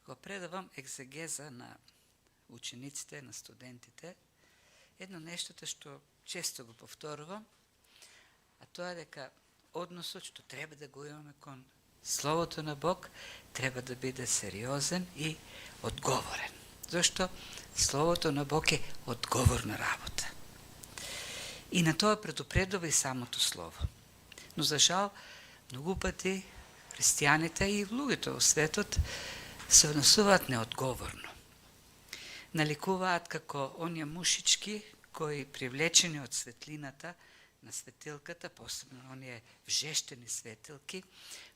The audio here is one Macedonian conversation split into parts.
Кога предавам екзегеза на учениците, на студентите, едно нештото што често го повторувам, а тоа е дека односот што треба да го имаме кон Словото на Бог треба да биде сериозен и одговорен. Зашто Словото на Бог е одговорна работа. И на тоа предупредува и самото Слово. Но за жал, многу пати христијаните и луѓето во светот се однесуваат неодговорно. Наликуваат како оние мушички кои привлечени од светлината на светилката, посебно оние вжештени светилки,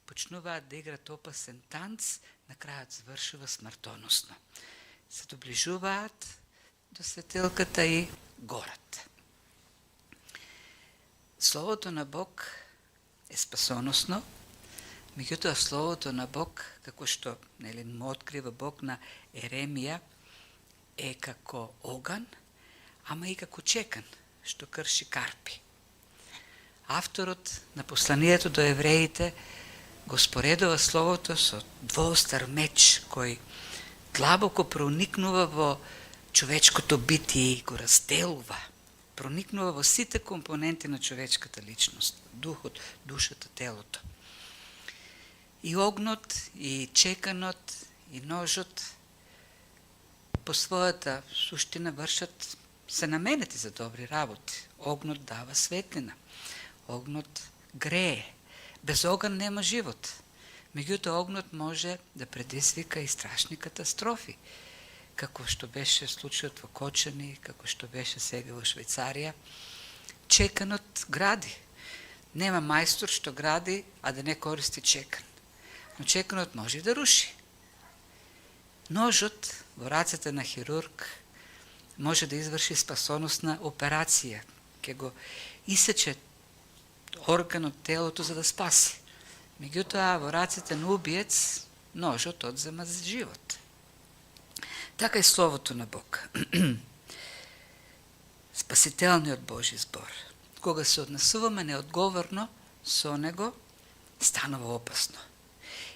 почнуваат да играат опасен танц, на крајот завршува смртоносно. Се доближуваат до светилката и горат. Словото на Бог е спасоносно, меѓутоа Словото на Бог, како што му открива Бог на Еремија, е како оган, ама и како чекан, што крши карпи. Авторот на посланието до евреите го споредува Словото со двоостар меч, кој длабоко проникнува во човечкото битие и го разделува. Проникнува во сите компоненти на човечката личност, духот, душата, телото. И огнот, и чеканот, и ножот по својата суштина вршат, се наменети за добри работи. Огнот дава светлина. Огнот грее. Без оган нема живот. Меѓутоа огнот може да предизвика и страшни катастрофи, како што беше случајот во Кочани, како што беше сега во Швајцарија. Чеканот гради. Нема мајстор што гради, а да не користи чекан. Но чеканот може да руши. Ножот во рацете на хирург може да изврши спасоносна операција, ке го исече орган од телото за да спаси. Меѓутоа во рацете на убиец ножот одзема за живот. Така и Словото на Бог. Спасителниот Божи збор. Кога се однесуваме неодговорно со него, станува опасно.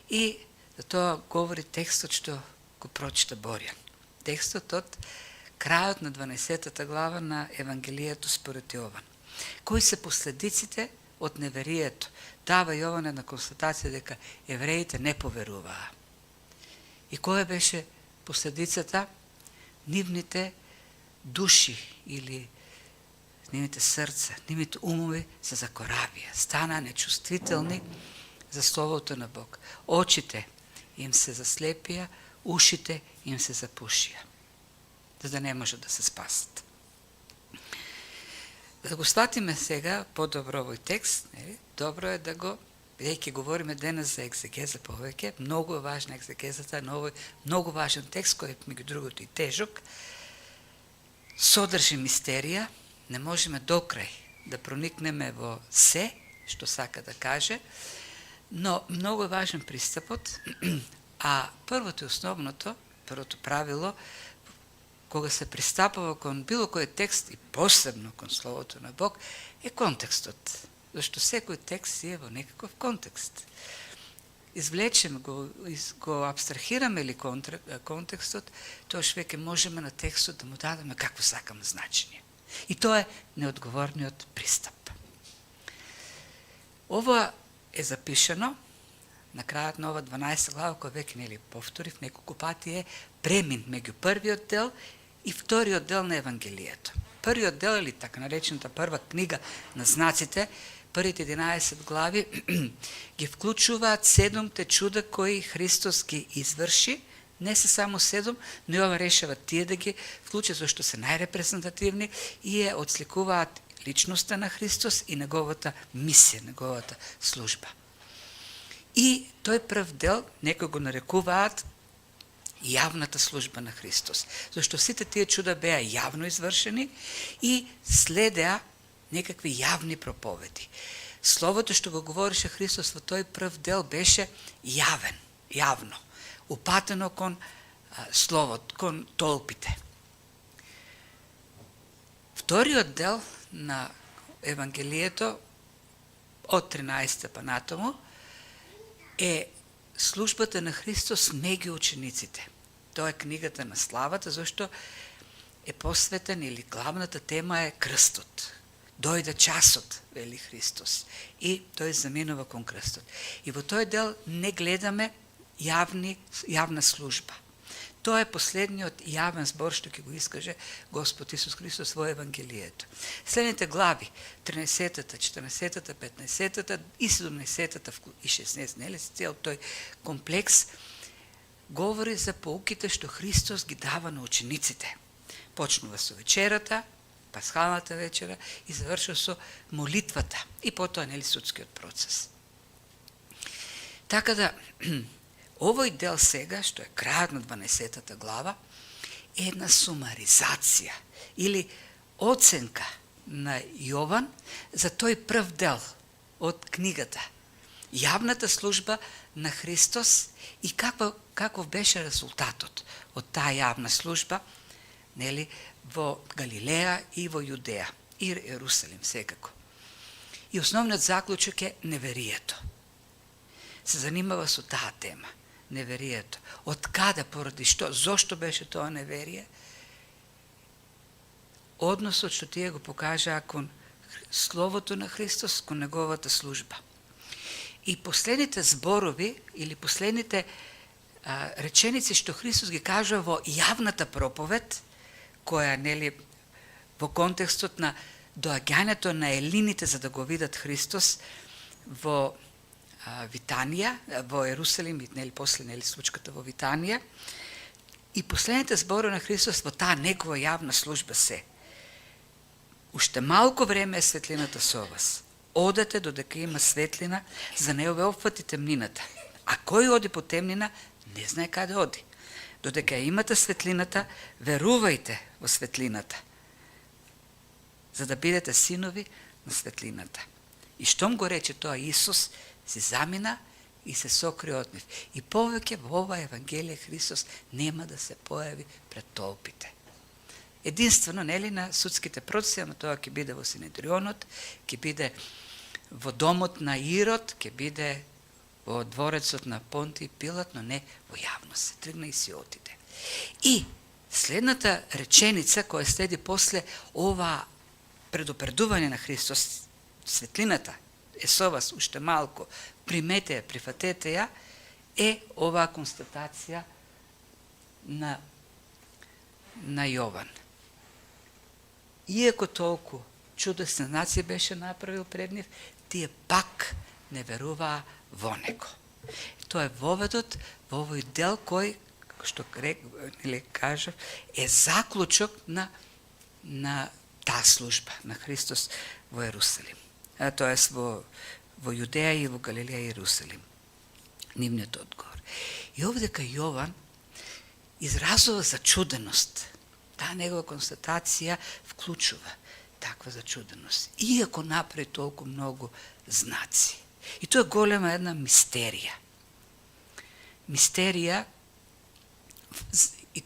И за тоа говори текстот што го прочита Борјан. Текстот од крајот на 12-та глава на Евангелието според Јован. Кои се последиците од неверието? Дава Јован една констатација дека евреите не поверуваа. И која беше последицата? Нивните души или нивните срца, нивните умови се закоравија, стана нечувствителни за Словото на Бог. Очите им се заслепија, ушите им се запушија, за да не можат да се спасат. Да го сватиме сега по-добро овој текст, добро е да го, бидејќи говориме денес за екзегеза повеќе, многу е важна екзегезата на овој многу важен текст, кој е меѓу другото и тежок, содржи мистерија, не можеме докрај да проникнеме во се што сака да каже, но многу е важен пристапот, а првото и основното, првото правило, кога се пристапува кон било кој текст и посебно кон Словото на Бог, е контекстот. Зашто секој текст е во некаков контекст. Извлечеме го абстрахираме ли контекстот, тоаш веќе можеме на текстот да му дадеме какво сакаме значење. И тоа е неодговорниот пристап. Ова е запишано на крајот на ова 12 глава, која веќе нели повторив неколку пати, е премин меѓу првиот дел и вториот дел на Евангелието. Првиот дел, или така наречената прва книга на знаците, првите 11 глави, ги вклучуваат 7 чуда кои Христос ги изврши. Не се само 7, но и ова решава тие да ги вклучат, зашто се најрепрезентативни и ја отсликуваат личноста на Христос и неговата мисија, неговата служба. И тој прв дел, некои го нарекуваат јавната служба на Христос, зашто сите тие чуда беа јавно извршени и следеа некакви јавни проповеди. Словото што го говореше Христос во тој прв дел беше јавно, упатено кон Словото, кон толпите. Вториот дел на Евангелието од 13 па натаму е службата на Христос меѓу учениците. Тоа е книгата на славата, зашто е посветен или главната тема е крстот. Дојде часот, вели Христос, и тој заминува кон крстот. И во тој дел не гледаме јавна служба. Тоа е последниот јавен збор што ќе го искаже Господ Исус Христос во Евангелието. Следните глави, 13-та, 14-та, 15-та и 17-та и 16, нели, цел тој комплекс говори за поуките што Христос ги дава на учениците. Почнува со вечерата, пасхалната вечера и завршува со молитвата и потоа нели судскиот процес. Така да овој дел сега, што е крајот на 12-та глава, е една сумаризација или оценка на Јован за тој прв дел од книгата. Јавната служба на Христос и каков беше резултатот од таа јавна служба, нели, во Галилеја и во Јудеја и Ерусалим секако. И основниот заклучок е неверието. Се занимава со таа тема. Неверието. Од каде, поради што, зошто беше тоа неверие? Односот што тие го покажаа кон Словото на Христос, кон неговата служба. И последните зборови или последните реченици што Христос ги кажува во јавната проповед, која нели во контекстот на доаѓањето на елините за да го видат Христос во Витанија, во Ерусалим, нели после нели случката во Витанија, и последните зборови на Христос во таа негова јавна служба се: уште малку време е светлината со вас. Одете додека има светлина, за не ве опфати темнината. А кој оди по темнина, не знае каде оди. Додека имате светлината, верувајте во светлината, за да бидете синови на светлината. И штом го рече тоа Исус, се замина и се сокри од нив. И повеќе во ова Евангелие Христос нема да се појави пред толпите. Единствено, нели, на судските процеси, ама тоа ќе биде во Синедрионот, ќе биде во домот на Ирод, ќе биде во дворецот на Понти и Пилат, но не во јавност. Се тргна и си отиде. И следната реченица која следи после ова предупредување на Христос, светлината е со вас уште малку, примете ја, прифатете ја, е оваа констатација на Јован. Иако толку чудесни знаци беше направил пред нив, тие пак не веруваа во него. Тоа е воведот во овој дел кој, што кажав, е заклучок на таа служба на Христос во Ерусалим. Тоест во Јудеја и во Галилеја и Ерусалим. Нивниот одговор. И овдека Јован изразува зачуденост. Таа негова констатација вклучува таква зачуденост. Иако направи толку многу знаци. И тоа е голема една мистерија. Мистерија и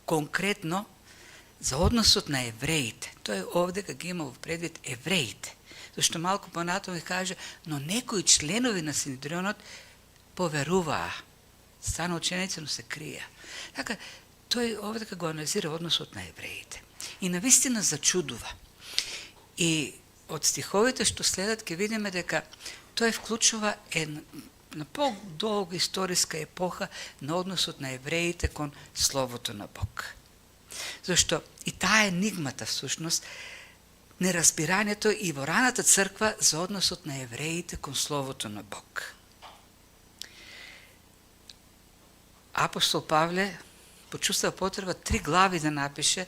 конкретно за односот на евреите. Тоа е овдека ги има во предвид евреите. Зашто малку понатаму ми каже, но некои членови на Синедрионот поверуваа. Стана ученици, но се крија. Така, тој овдека го анализира односот на евреите. И навистина зачудува. И од стиховите што следат ќе видиме дека тој вклучува на по-долга историска епоха на односот на евреите кон Словото на Бог. Зашто и таа енигмата всушност, неразбирањето и во раната црква за односот на евреите кон Словото на Бог. Апостол Павле почувствува потреба 3 глави да напише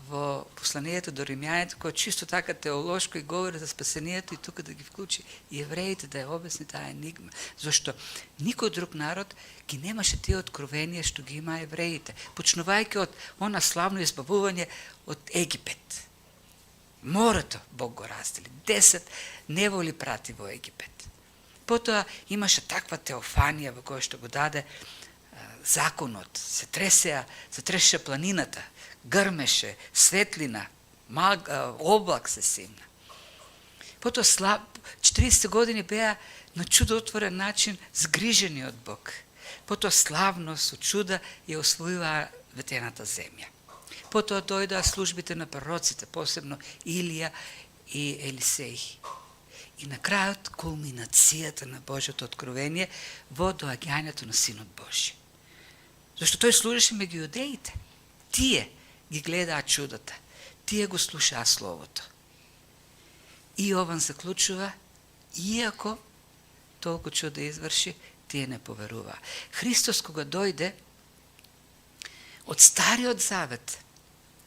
во посланието до римјаните, кој чисто така теолошко и говори за спасението и тука да ги вклучи и евреите, да ја обясни таа енигма. Зашто никој друг народ ги немаше тие откровенија што ги има евреите, почнувајќи од она славно избавување од Египет. Морето Бог го раздели, 10 неволи прати во Египет. Потоа имаше таква теофанија во која што го даде законот, се тресеше планината, грмеше, светлина, облак се симна. Потоа 40 години беа на чудотворен начин згрижени од Бог. Потоа славно со чуда ја освојуваа ветената земја. Потоа дојдоа службите на пророците, посебно Илија и Елисеј. И на крајот кулминацијата на Божјото откровение во доаѓањето на Синот Божи. Зашто тој служеше меѓу јудеите. Тие ги гледаа чудата. Тие го слушаа Словото. И Јован заклучува, иако толку чуда изврши, тие не поверуваа. Христос кога дојде од Стариот Завет,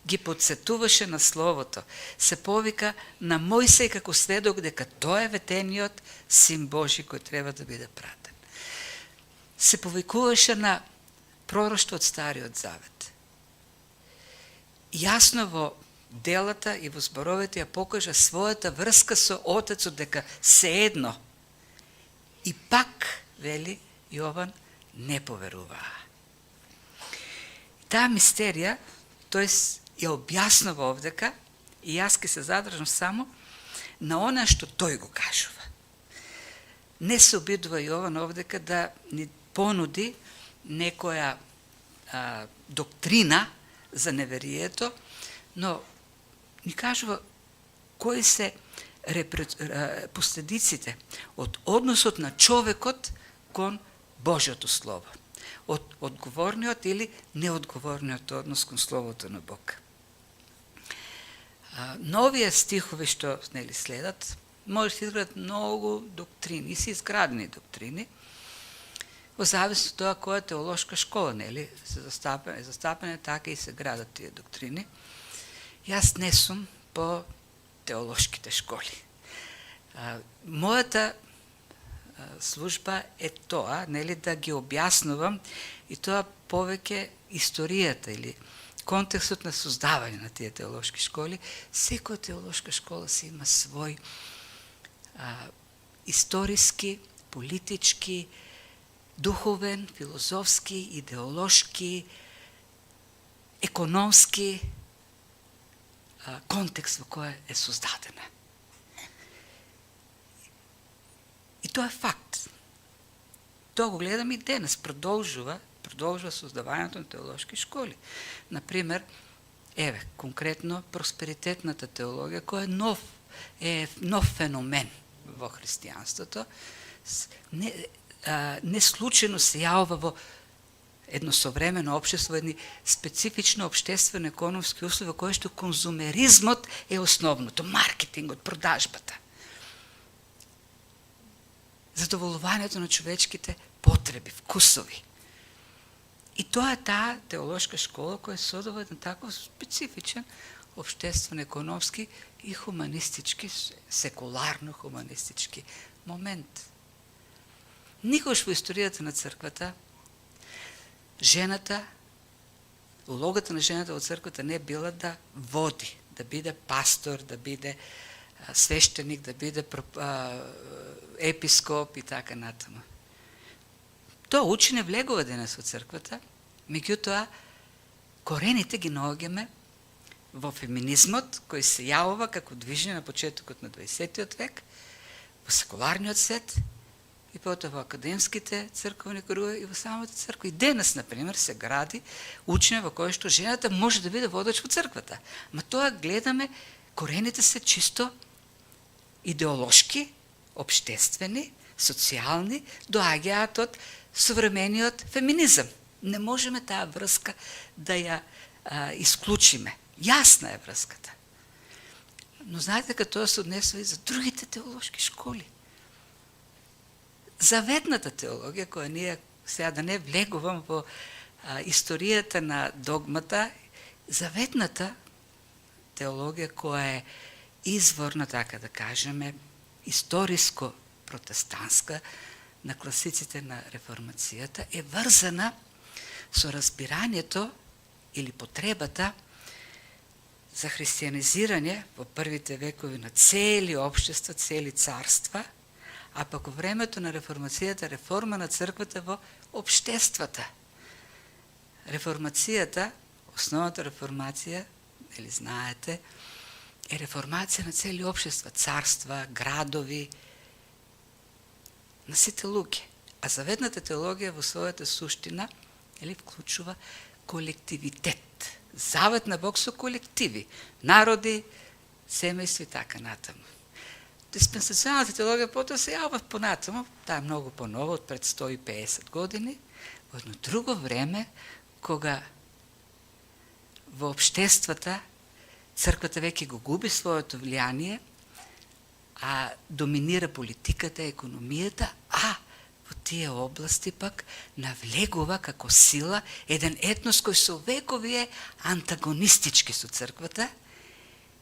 ги подсетуваше на Словото, се повика на Мојсеј како сведок дека тој е ветениот Син Божи кој треба да биде пратен. Се повикуваше на пророштво од Стариот Завет. Јасно во делата и во зборовите ја покажа својата врска со Отецот дека се едно. И пак, вели Јован, не поверуваа. Таа мистерија, тој ја објаснува овдека, и јас ке се задржам само на она што тој го кажува. Не се обидува Јован овдека да ни понуди некоја доктрина за неверието, но ни кажува кои се последиците од односот на човекот кон Божјото Слово, од одговорниот или неодговорниот однос кон Словото на Бог. Новија стихови што следат, може да се изградат многу доктрини, и се изградени доктрини, во зависност од тоа која теолошка школа, е застапена, така и се градат тие доктрини. Јас не сум по теолошките школи. Мојата служба е тоа, да ги објаснувам, и тоа повеќе историјата или контекстот на создавање на тие теолошки школи. Секоја теолошка школа си има свој историски, политички, духовен, филозофски, идеолошки, економски контекст во кој е создадена. И тоа е факт. Тоа го гледам и денес, продолжува создавањето на теолошки школи. Например, конкретно просперитетната теологија, која е нов феномен во христијанството, не случајно се јавува во едно современо општество, едни специфично општествено-економски услови, кои што конзумеризмот е основното, маркетингот, продажбата. Задоволувањето на човечките потреби, вкусови. И тоа е таа теолошка школа која се одува еден таков специфичен општествено-економски и хуманистички, секуларно-хуманистички момент. Никош во историјата на црквата улогата на жената во црквата не била да води, да биде пастор, да биде свештеник, да биде епископ и така натаму. Тоа учење влегува денес во црквата, меѓутоа корените ги наоѓаме во феминизмот, кој се јавува како движење на почетокот на 20 век, во секуларниот свет, и потоа во академските црковни кругови и во самата црква. И денес, например, се гради учење во кое што жената може да биде водач во црквата. Ма тоа гледаме, корените се чисто идеолошки, општествени, социјални, доаѓаат од современиот феминизам. Не можеме таа врска да ја исклучиме. Јасна е врската. Но знаете дека тоа се однесува и за другите теолошки школи. Заветната теологија, која ние сега да не влегувам во историјата на догмата, заветната теологија која е изворна, така да кажеме, историско протестантска на класиците на реформацијата, е врзана со разбирањето или потребата за христијанизирање во првите векови на цели општества, цели царства, а пак во времето на реформацијата, реформа на црквата во општествата. Реформацијата, основната реформација, или знаете, е реформација на цели општества, царства, градови, на сите луѓе. А заветната теологија во својата суштина вклучува колективитет. Завет на Бог со колективи, народи, семејства и така натаму. Диспенсационалната теологија потоа се јавува понатаму, таа е многу понова, од пред 150 години, во едно друго време, кога во општествата црквата веќе го губи своето влијание, а доминира политиката, економијата, а во тие области пак навлегува како сила еден етнос кој со векови е антагонистички со црквата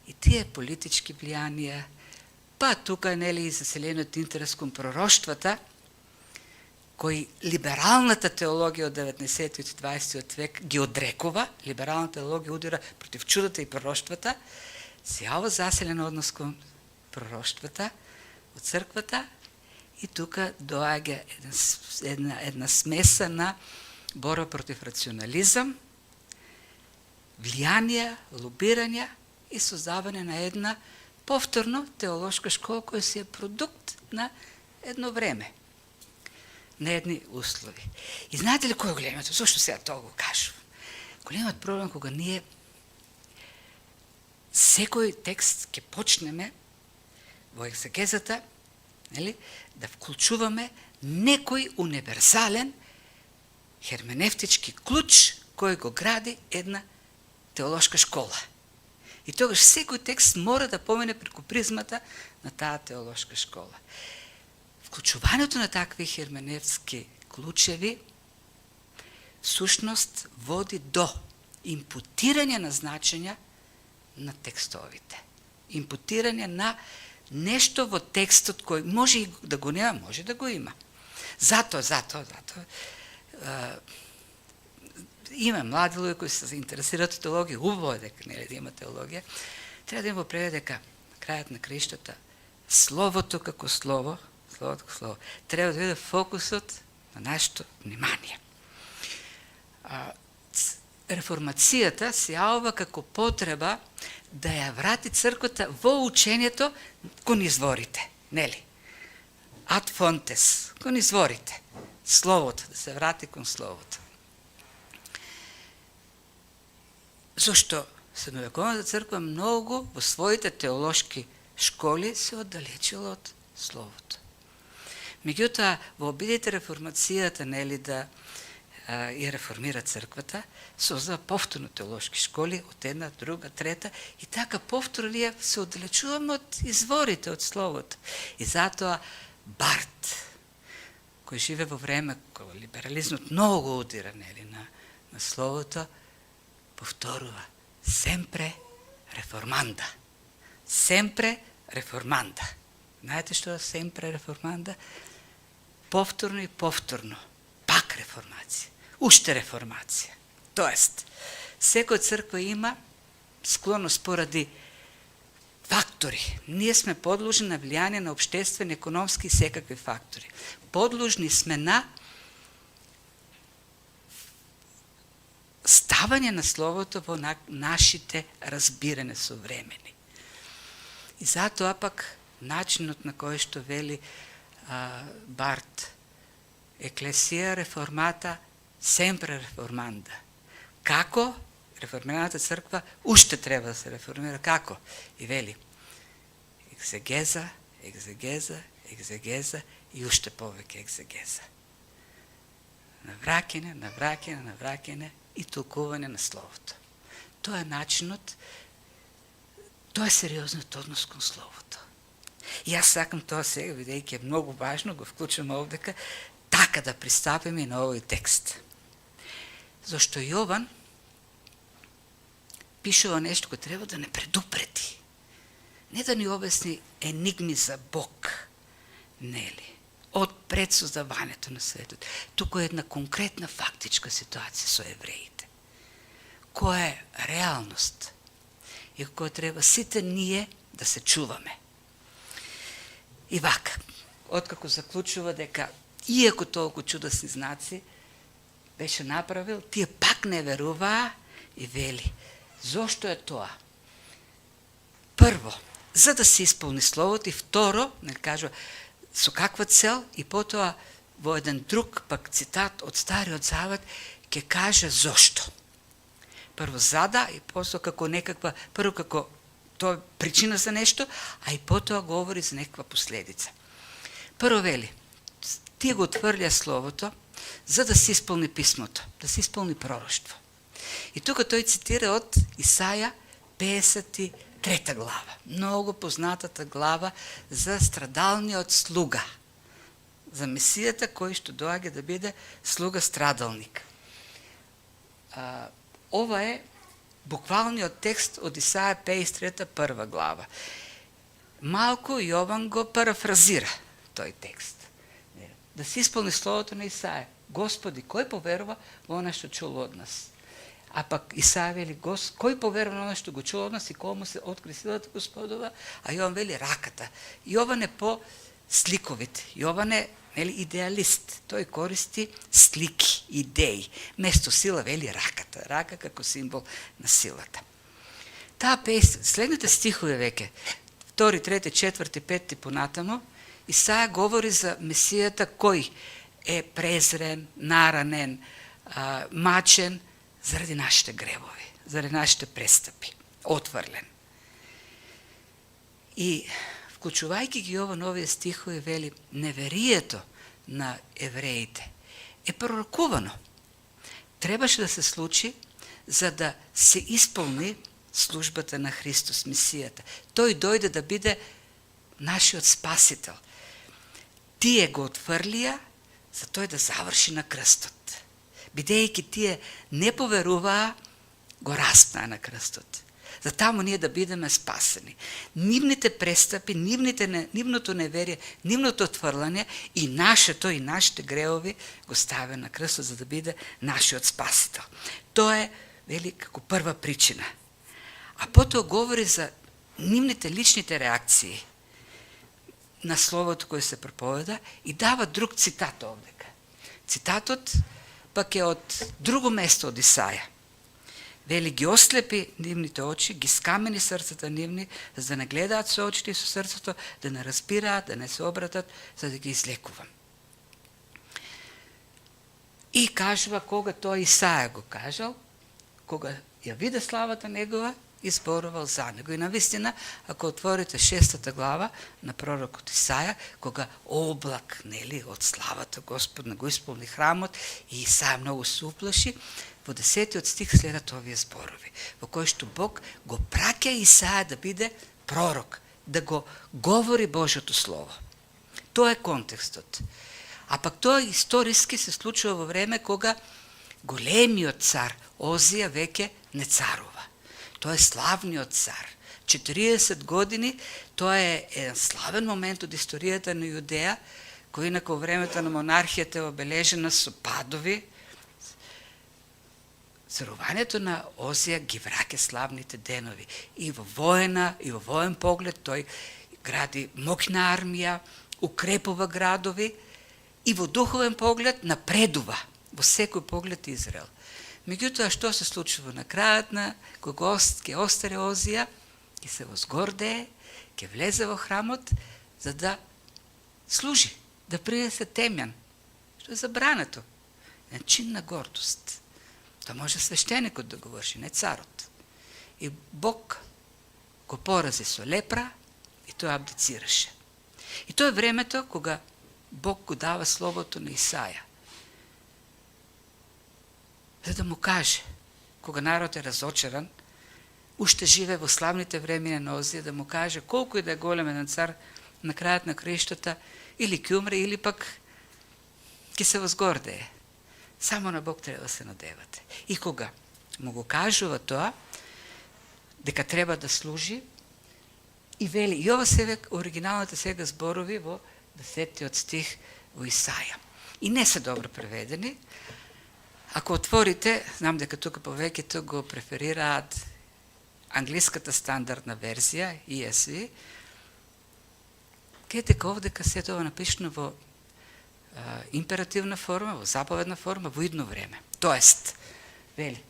и тие политички влијанија, па тука и заселениот интерес кон пророштвата, кој либералната теологија од 19. и 20. век ги одрекува, либералната теологија удира против чудата и пророштвата, се јава заселен однос кон пророштвата од црквата и тука доаѓа една смеса на борба против рационализам, влијанија, лобирања и создавање на една повторно теолошка школа која си е продукт на едно време, на едни услови. И знаете ли кој е големиот? Зошто сега тоа го кажувам? Големиот проблем кога ние секој текст ќе почнеме во екзегезата, да вклучуваме некој универзален херменевтички клуч кој го гради една теолошка школа. И тогаш секој текст мора да помине преку призмата на таа теолошка школа. Вклучувањето на такви херменевтски клучеви сушност води до импутирање на значења на текстовите. Импутирање на нешто во текстот кој може и да го нема, може да го има. Затоа има млади луѓе кои се заинтересираат од теологија, убаво е дека да има теологија, треба да има превед дека на крајот на краиштата словото како слово, треба да биде фокусот на нашето внимание. Реформацијата се јавува како потреба да ја врати црквата во учењето кон изворите, нели? Ad fontes, кон изворите. Словото, да се врати кон словото. Зошто средновековната црква многу во своите теолошки школи се оддалечила од словото. Меѓутоа, во обидите реформацијата, нели, да и реформира црквата, создава повторно теолошки школи, од една, друга, трета, и така повторно ние се оддалечуваме од изворите, од словото. И затоа Барт, кој живе во време кога либерализмот многу удира, нели, на словото, повторува семпре реформанда. Семпре реформанда. Знаете што е семпре реформанда? Повторно и повторно. Пак реформација. Уште реформација. Тоест, секоја црква има склонност поради фактори. Ние сме подложни на влијание на општествени, економски и секакви фактори. Подложни сме на ставање на словото во нашите разбирање современи. И затоа пак начинот на кој што вели Барт, еклесија реформата семпре реформанда. Како? Реформираната црква уште треба да се реформира. Како? И вели екзегеза, екзегеза, екзегеза и уште повеќе екзегеза. Навраќање, навраќање, навраќање и толкување на словото. Тоа е начинот, тоа е сериозниот однос кон словото. И јас сакам тоа сега, бидејќи е многу важно, го вклучувам овдека, така да пристапиме и на овој текст. Зошто Јован пишува нешто кој треба да не предупреди. Не да ни обясни енигми за Бог, нели, од пред создавањето на светот. Туку е една конкретна фактичка ситуација со евреите, која е реалност и која треба сите ние да се чуваме. И вака, откако заклучува дека иако толку чудесни знаци беше направил, тие пак не веруваа и вели. Зошто е тоа? Прво, за да се исполни словото, и второ, не кажува, со каква цел, и потоа во еден друг пак цитат од Стариот Завет ќе каже зошто. Прво зада и после како некаква, прво како тоа е причина за нешто, а и потоа говори за некаква последица. Прво вели, тие го отврля Словото за да се исполни писмото, да се исполни пророштво. И тука тој цитира од Исаја 53 глава, многу познатата глава за страдалниот слуга, за Месијата кој што доаѓа да биде слуга страдалник. Ова е буквалниот текст од Исаја 53 прва глава. Малку Јован го парафразира тој текст. Да се исполни словото на Исаја. Господи, кој поверува во она што чул од нас? А пак Исаја вели, кој поверува во она што го чул од нас и кому се откри силата Господова? А Јован вели раката. Јован е по сликовит. Јован е идеалист. Тој користи слики, идеи. Место сила вели раката. Рака како символ на силата. Таа песен, следните стихови веќе, 2, 3, 4, 5 понатамо, Исаја говори за Месијата кој е презрен, наранен, мачен заради нашите гревови, заради нашите престапи, отврлен. И вклучувајќи ги ова новите стихови, вели, неверието на евреите е пророкувано. Требаше да се случи за да се исполни службата на Христос, Месијата. Тој дојде да биде нашиот спасител. Тие го отфрлија за тој да заврши на крстот. Бидејќи тие не поверуваа, го распнаа на крстот. За таму ние да бидеме спасени. Нивните престапи, нивното неверие, нивното отфрлање и нашите греови го ставя на крстот за да биде нашиот спасител. Тоа е, вели, како прва причина. А потоа говори за нивните личните реакции на словото кој се проповеда и дава друг цитат овдека. Цитатот пак е од друго место од Исаја. Вели, ги ослепи нивните очи, ги скамени срцата нивни, за да не гледаат со очите и со срцето, да не разбираат, да не се обратат, за да ги излекувам. И кажува кога тоа Исаја го кажал, кога ја виде славата негова, изборувал за него. И навистина, ако отворите 6 глава на пророкот Исаја, кога облак, од славата Господна го исполни храмот и Исаја многу се уплаши, во 10 стих следат овие зборови, во кој што Бог го праќа Исаја да биде пророк, да го говори Божјото Слово. Тоа е контекстот. А пак тоа историски се случува во време кога големиот цар Озија веќе не царува. Тоа е славниот цар. 40 години, тоа е еден славен момент од историјата на Јудеја, кој инаку во времето на монархијата е обележена со падови. Царувањето на Озија ги враќа славните денови. И во воен поглед тој гради моќна армија, укрепува градови и во духовен поглед напредува во секој поглед Израел. Меѓутоа, што се случува на крајот на кога ќе остаре Озија, ќе се возгордее, ќе влезе во храмот за да служи, да принесе темјан, што е забрането, на чин на гордост. Тоа може свештеникот да го врши, не царот. И Бог го порази со лепра и тој абдицираше. И тоа е времето кога Бог го дава словото на Исаја. За да му каже, кога народ е разочаран, уште живе во славните времена на Озија, да му каже колку и да е голем еден цар, на крајот на краиштата или ќе умре, или пак ќе се возгордее. Само на Бог треба да се надевате. И кога му го кажува тоа, дека треба да служи, и вели, и ова се оригиналните сега зборови во 10 стих во Исаја. И не се добро преведени. Ако отворите, знам дека тука повеќето го преферираат англиската стандардна верзија, ESV, дека овдека се тоа напишано во императивна форма, во заповедна форма, во идно време. Тоест, вели,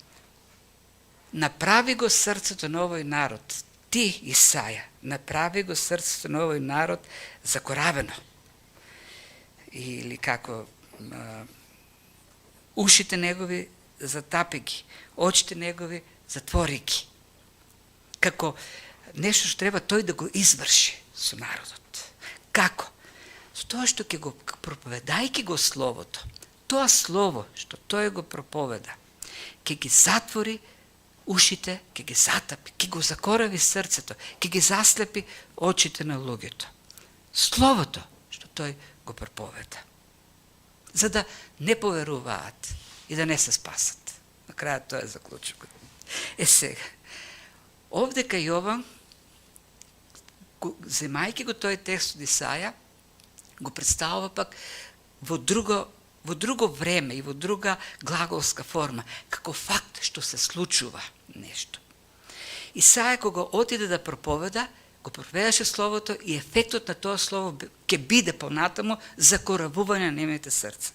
направи го срцето на овој народ, ти, Исаја, направи го срцето на овој народ закоравено. или како ушите негови затапи ги, очите негови затвори ги. Како нешто што треба тој да го изврши со народот. Како? Со тоа што ќе го проповедајќи го словото, тоа слово што тој го проповеда, ќе ги затвори ушите, ќе ги затапи, ќе го закорави срцето, ќе ги заслепи очите на луѓето. Словото што тој го проповеда. За да не поверуваат и да не се спасат. На крајот тоа е заклучокот. Сега, овдека Јован, земајќи го тој текст од Исаја, го представува пак во друго време и во друга глаголска форма, како факт што се случува нешто. Исаја кога отиде да проповеда, го проповедаше словото и ефектот на тоа слово ќе биде понатаму закоравување на немите срца.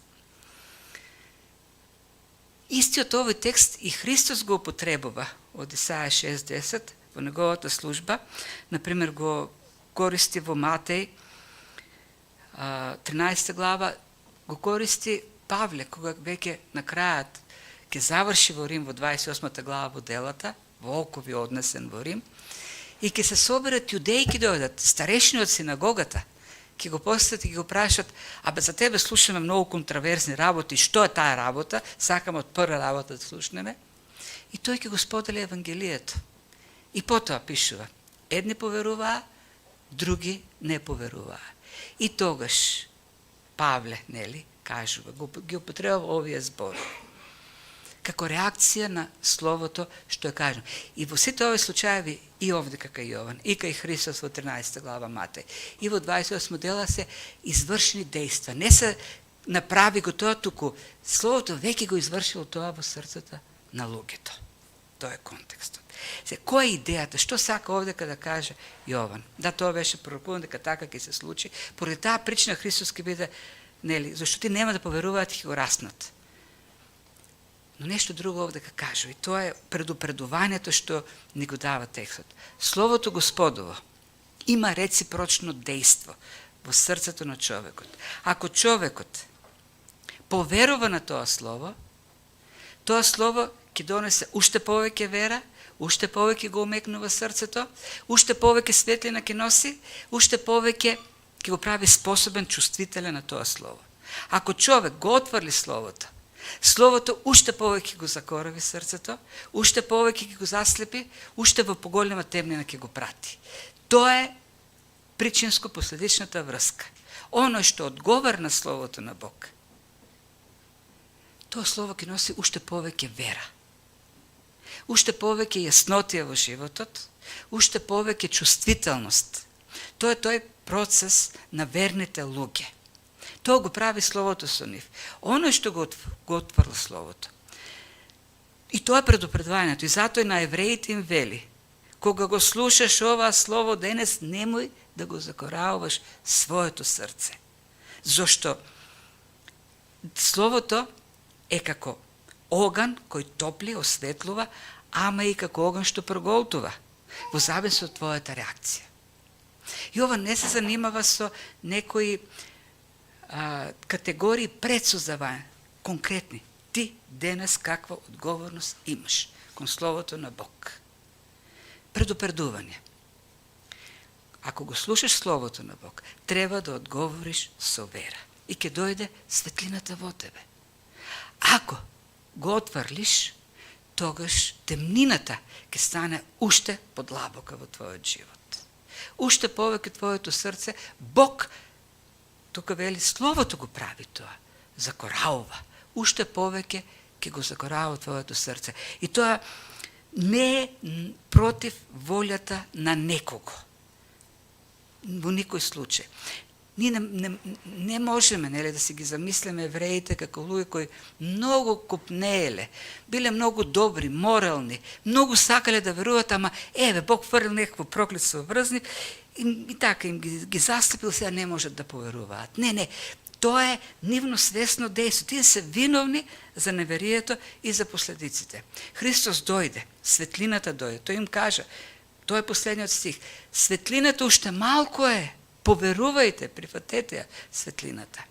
Истиот овој текст и Христос го употребува од Исаја 6:10 во неговата служба, например го користи во Матеј 13 глава, го користи Павле кога веќе на крајот ќе заврши во Рим во 28 глава во делата, во окови однесен во Рим, и ќе се соберат јудеи, ќе дојдат, старешни од синагогата, ќе го посетат и ќе го прашат: абе за тебе слушаме многу контраверзни работи, што е таа работа, сакаме од прва работа да слушнеме. И тој ќе го сподели Евангелието. И потоа пишува: едни поверуваа, други не поверуваа. И тогаш Павле, нели, кажува, ги употребува овие збори како реакција на словото што е кажано. И во сите овие случаеви, и овде кај Јован, и кај Христос во 13 глава Матеј, и во 28 дела се извршени дејства. Не се направи го тоа, туку словото веќе го извршило тоа во срцата на луѓето. Тоа е контекстот. Која е идејата? Што сака овдека да каже Јован? Да, тоа беше пророкувано дека така ќе се случи. Поради таа причина Христос ќе биде, нели, зашто ти нема да поверуваат и ќе го раснат. Но нешто друго овдека кажува, и тоа е предупредувањето што ни го дава текстот. Словото Господово има реципрочно дејство во срцето на човекот. Ако човекот поверува на тоа слово ќе донесе уште повеќе вера, уште повеќе го умекнува срцето, уште повеќе светлина ќе носи, уште повеќе ќе го прави способен, чувствителен на тоа слово. Ако човек го отврли словото уште повеќе го закорави срцето, уште повеќе ќе го заслепи, уште во поголема темнина ќе го прати. Тоа е причинско-последичната врска. Оно што одговара на словото на Бог, тоа слово ќе носи уште повеќе вера, уште повеќе јаснотија во животот, уште повеќе чувствителност. Тоа е тој процес на верните луѓе. Тоа го прави словото со нив. Оно што го отврла словото. И тоа е предупредувањето. И затоа и на евреите им вели: кога го слушаш ова слово денес, немој да го закораваш своето срце. Зошто словото е како оган кој топли, осветлува, ама и како оган што проголтува, во зависност од твојата реакција. И ова не се занимава со некои категории предсоздавања, конкретни. Ти денес каква одговорност имаш кон словото на Бог. Предупредување. Ако го слушаш словото на Бог, треба да одговориш со вера и ќе дојде светлината во тебе. Ако го отврлиш, тогаш темнината ќе стане уште подлабока во твојот живот. Уште повеќе твоето срце, Бог, тука вели, словото го прави тоа, закораува. Уште повеќе ќе го закораува твоето срце. И тоа не е против волјата на некого. Во никој случај. Ние не можеме, нели, да си ги замислиме евреите како луѓе кои многу копнееле, биле многу добри, морални, многу сакале да веруваат, ама еве Бог фрлил некакво проклетство врз нив и така им ги заслепил, сега не можат да поверуваат. Не, тоа е нивно свесно дејство. Тие се виновни за неверието и за последиците. Христос дојде, светлината дојде. Тој им кажа, тоа е последниот стих, светлината уште малку е, поверувајте, прифатете ја светлината.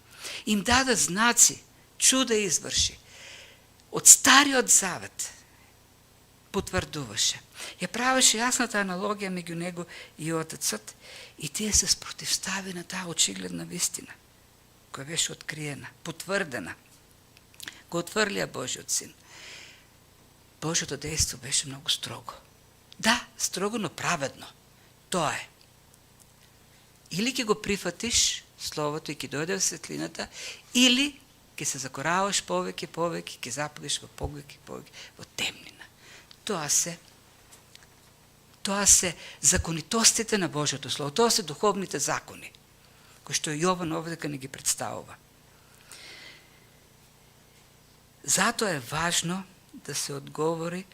Им даде знаци, чуда изврши. Од Стариот Завет потврдуваше. Ја правеше јасната аналогија меѓу него и Отецот и тие се спротивстави на таа очигледна вистина, која беше откриена, потврдена. Го отврлија Божиот Син. Божиото дејство беше многу строго. Да, строго, но праведно. Тоа е. Или ќе го прифатиш Словото и ќе дојде во светлината, или ќе се закораваш повеќе, ќе западиш во повеќе, во темнина. Тоа се законитостите на Божиото Слово, тоа се духовните закони, кои што Јован овдека не ги представува. Затоа е важно да се одговори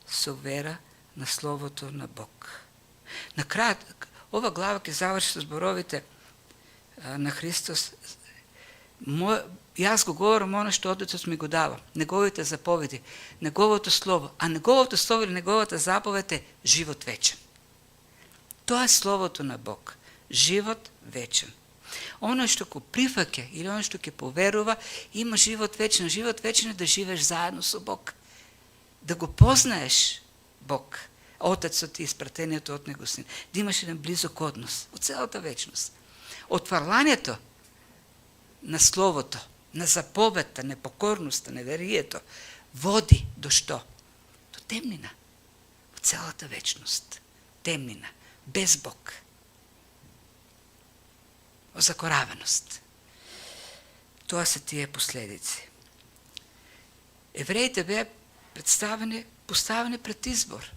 со вера на Словото на Бог. На крајот, ова глава ќе заврши со зборовите на Христос. Јас го говорам оно што Отецот ми го дава, неговите заповеди, неговото Слово, а неговото Слово или неговата заповед е живот вечен. Тоа е Словото на Бог, живот вечен. Оно што го прифаќа или оно што ќе поверува, има живот вечен. Живот вечен е да живееш заедно со Бог, да го познаеш Бог, Отецот и испратението од Него Син, да имаш еден близок однос од целата вечност. Отврлањето на Словото, на заповедта, непокорноста, неверието, води до што? До темнина. Од целата вечност. Темнина. Без Бог. Озакоравеност. Тоа се тие последици. Евреите беа поставени пред избор.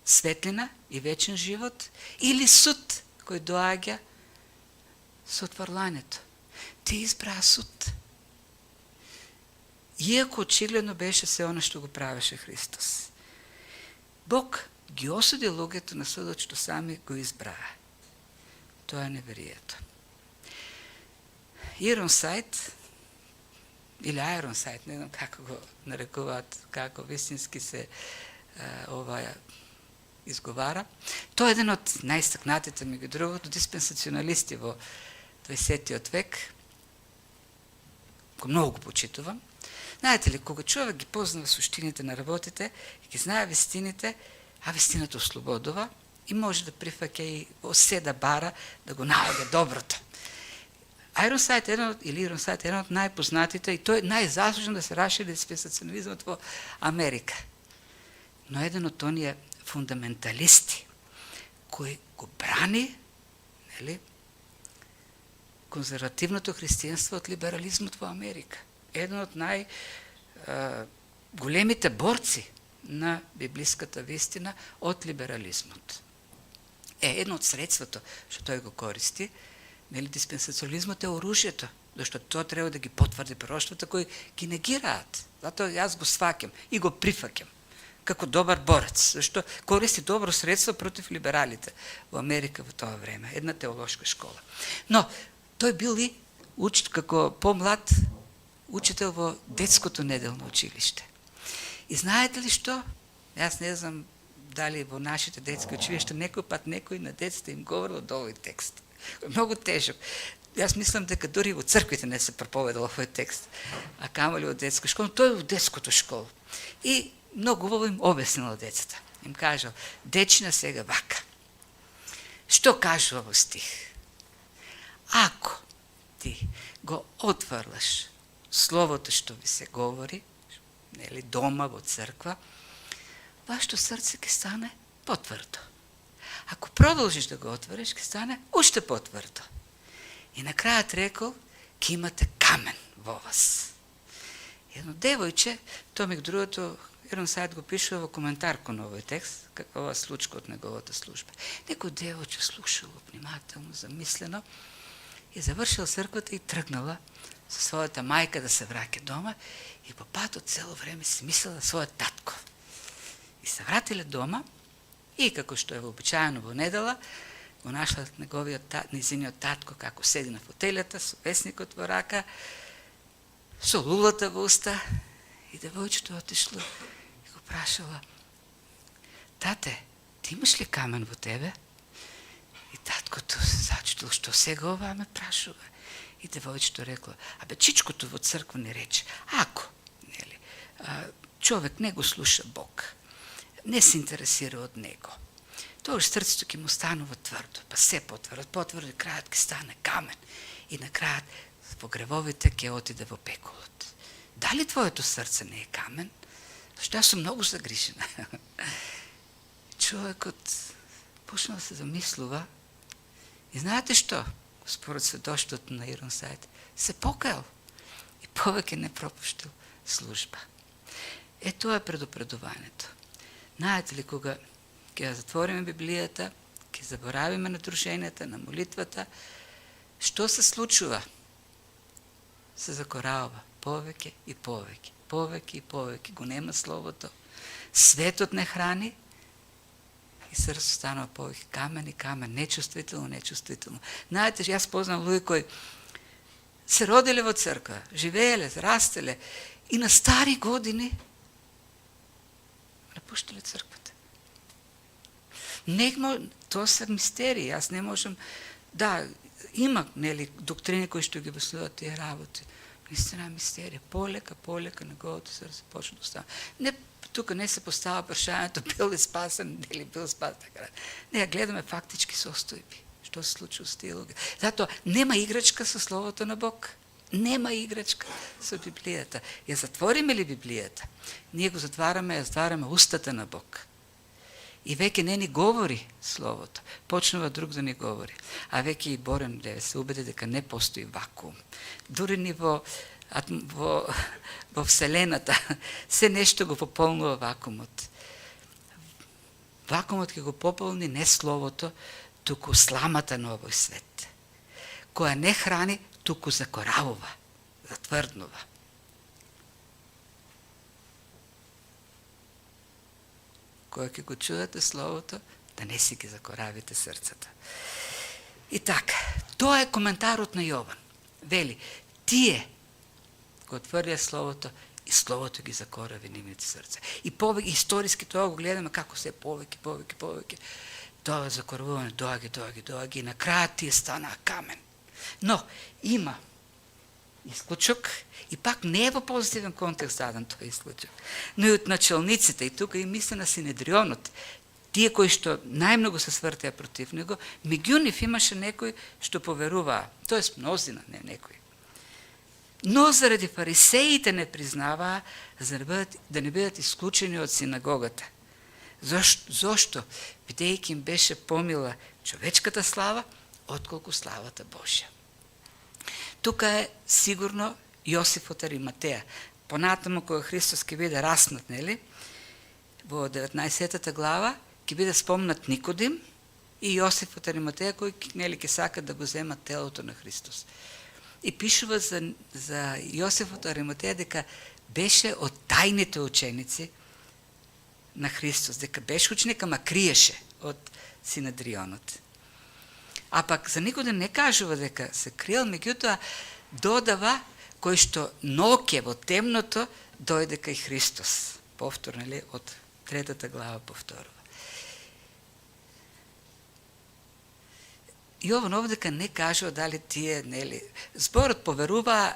Светлина и вечен живот или суд кој доаѓа со отврлањето. Те избраа суд. Иако очигледно беше се оно што го правеше Христос. Бог ги осуди луѓето на судот што сами го избраа. Тоа е неверието. Ирonside или Ironside, не знам како го нарекуваат, како вистински се ова изговара. Тоа е еден од најстакнатите, меѓу другото, диспенсационалисти во 20 век, кој многу го почитувам. Знаете ли, кога човек ги познава суштините на работите, ги знае вистините, а вистината ослободува и може да прифаќа и во се да бара, да го наоѓа доброто. Ironside е еден од најпознатите и тој најзаслужен да се расшири диспенсационализмот во Америка. Но еден од оние фундаменталисти кој го брани, нели, конзервативното христијанство од либерализмот во Америка. Еден од најголемите борци на библиската вистина од либерализмот. Едно од средството што тој го користи, нели, диспенсационализмот е оружјето, зашто тоа треба да ги потврди пророштвата кои ги негираат. Затоа јас го сваќам и го прифаќам како добар борец, зашто користи добро средство против либералите во Америка во тоа време, една теолошка школа. Но тој бил и како помлад учител во детското неделно училиште. И знаете ли што? Јас не знам дали во нашите детски училишта некој пат некој на децата им говорил од овој текст. Многу тежок. Јас мислам дека дури во црквите не се проповедал овој текст, а камали во детска школа, тој е во детското школа. И многу убаво им обяснила децата. Им кажал, дечина сега вака. Што кажува во стих? Ако ти го отврлаш словото што ви се говори, нели, дома, во црква, вашето срце ќе стане потврдо. Ако продолжиш да го отвориш, ќе стане уште потврдо. И на крајот рекол, ќе имате камен во вас. Едно девојче, тоа меѓу другото, Ирonside го пишува во коментар кон овој текст, каква случка од неговата служба. Некој девојче слушало внимателно, замислено, и завршил црквата и тргнала со својата мајка да се враќа дома и по патот цело време си мислела својот татко. И се вратиле дома и како што е вообичаено во недела, го нашла низиниот татко како седи на фотелјата со весникот во рака, со лулата во уста, и девојчето отишло и го прашала: тате, ти имаш ли камен во тебе? И таткото се зачудил, што сега ова ме прашува. И девојчето рекло, чичкото во црква не рече, ако, нели, човек не го слуша Бог, не се интересира од него, тогаш срцето ќе му станува тврдо, па се потврдо, и крајот ќе стане камен. И на крајот во гревовите ќе отиде во пеколот. Дали твоето срце не е камен? Зашто јас сум многу загрижена. Човекот почнал да се замислува и знаете што? Според сведоштвото на Ирonside, се покајал и повеќе не пропуштил служба. Тоа е предупредувањето. Знаете ли, кога ќе затвориме Библијата, ќе заборавиме на дружењата, на молитвата, што се случува? Се закоравува повеќе и повеќе, повеќе и повеќе, го нема Словото. Светот не храни и срцето станува повеќе камен и камен, нечувствително. Знаете, јас познам луѓе кои се родиле во црква, живееле, растеле и на стари години напуштале црквата. Тоа се мистерии, јас не можам, да, има, нели, доктрини кои што ги објаснуваат тие работи. Наистина мистерија, полека неговото срце почне да става. Не, тука не се постава прашањето бил ли спасен, дали бил спасен, така. Не, гледаме фактички состојби. Што се случува со тие луѓе. Затоа нема играчка со Словото на Бог. Нема играчка со Библијата. Ја затвориме ли Библијата? Ние го затвараме устата на Бог. И веќе не ни говори Словото. Почнува друг да ни говори. А веќе и Борен да се убеди дека не постои вакуум. Дури ни во Вселената се нешто го пополнува вакуумот. Вакуумот ќе го пополни не Словото, туку сламата на овој свет, која не храни, туку закоравува, затврднува. Кога ќе го чуете Словото, да не си ги закоравите срцата. И така, тоа е коментарот на Јован. Вели, тие го отврдија Словото и Словото ги закорави нивните срца. И повеќе историски тоа го гледаме како се повеќе. Тоа закоравување доаѓа и на крајот тие станаа камен. Но има исклучок и пак не е во позитивен контекст даден тој исклучок, но и од началниците, и тука и мисля на Синедрионот, тие кои што најмногу се свртеа против него, меѓу нив имаше некои што поверуваа, тоест мнозина, не некои. Но заради фарисеите не признаваа да не бидат исклучени од синагогата. Зошто? Бидејќи им беше помила човечката слава, отколку славата Божја. Тука е сигурно Јосиф од Ариматеја. Понатаму кога Христос ќе биде раснат, нели? Во 19 глава ќе биде спомнат Никодим и Јосиф од Ариматеја кои нели ќе сакат да го земат телото на Христос. И пишува за Јосиф од Ариматеја дека беше од тајните ученици на Христос, дека беше ученик, ама криеше од Синедрионот. А пак за Никодим не кажува дека се криел, меѓутоа додава кој што ноќе во темното дојде кај Христос. Повтор, нели, од 3 глава повторува. Јован овдека не кажува дали тие, нели, зборот поверува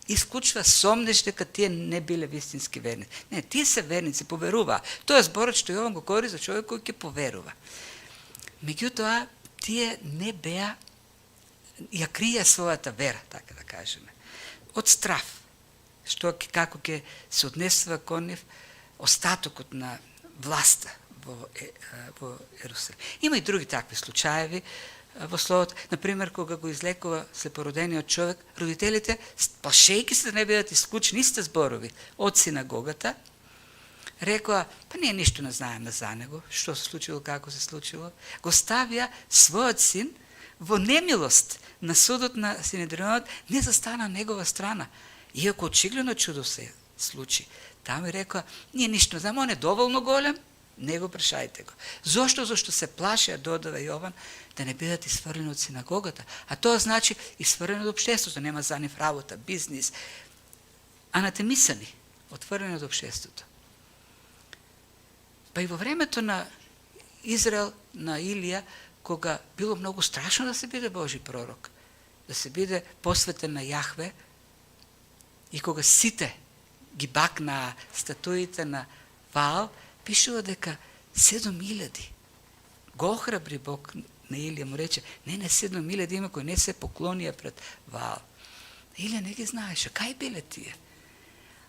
исклучува сомнеш дека тие не биле вистински верници. Не, тие се верници, поверуваа. Тоа е зборот што Јован го говори за човек кој ќе поверува. Меѓутоа, тие не беа, ја крија својата вера, така да кажеме, од страв, што како ќе се однесува кон нив остатокот на власта во Ерусалим. Има и други такви случаеви во Словото. Например, кога го излекува слепородениот човек, родителите, плашејќи се да не бидат исклучени, исти зборови од синагогата, рекоа, па ние ништо не знаеме за него, што се случило, како се случило. Го ставија својот син во немилост на судот на Синедрионот, не застана негова страна. Иако очигледно чудо се случи. Таму и рекоа, ние ништо не знаеме, он е доволно голем, не го прашајте го. Зошто? Зошто се плашеа, додава Јован, да не бидат исфрлени од синагогата. А тоа значи исфрлени од општеството, нема за нив работа, бизнис. Анатемисани, отфрлени од општеството. Па и во времето на Израел, на Илија, кога било многу страшно да се биде Божи пророк, да се биде посветен на Јахве, и кога сите ги бакнаа статуите на Ваал, пишува дека 7.000 го охрабри Бог на Илија, му рече, не 7.000 има кои не се поклонија пред Ваал. Илија не ги знаеше, кај биле тие?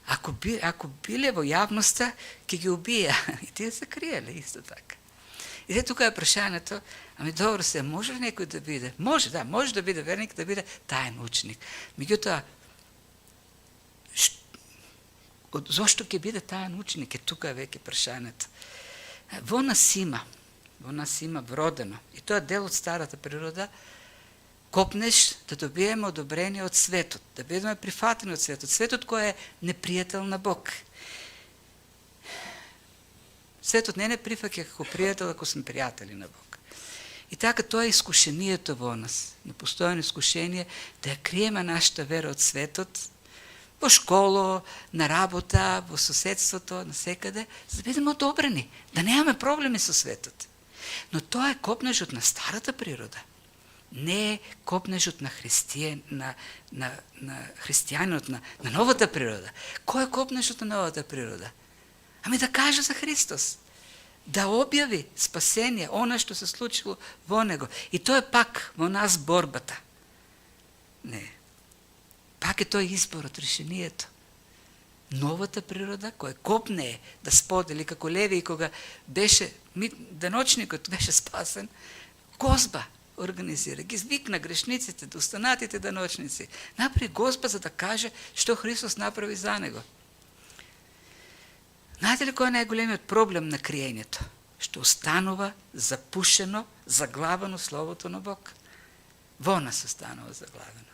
Ако биле во јавноста, ќе ги убија. И тие се криеле исто така. И се тука е прашањето, ами добро се, може ли некој да биде? Може, да, може да биде верник, да биде таен ученик. Меѓутоа, зошто ќе биде таен ученик? Тука е веќе прашањето. Во нас има вродено, и тоа е дел од старата природа, копнеш да добиеме одобрение од светот, да бидеме прифатени од светот, светот кој е непријател на Бог. Светот не прифаќа како пријател ако сме пријатели на Бог. И така тоа е искушението во нас, непостојано искушение да ја криеме нашата вера од светот, во школо, на работа, во соседството, насекаде, за да бидеме одобрени, да немаме проблеми со светот. Но тоа е копнежот на старата природа. Не е копнежот на христијанот, на новата природа. Кој е копнежот на новата природа? Ами да каже за Христос. Да објави спасение, она што се случило во Него. И тоа е пак во нас борбата. Не. Пак е тој изборот, решението. Новата природа, која копне да сподели, како Леви, кога беше, деночникот беше спасен, гозба организира, ги звикна грешниците, останатите деночници. Направи гозба за да каже што Христос направи за него. Знаете ли кој е најголемиот проблем на криењето? Што останува запушено, заглавено Словото на Бог. Во нас останува заглавено.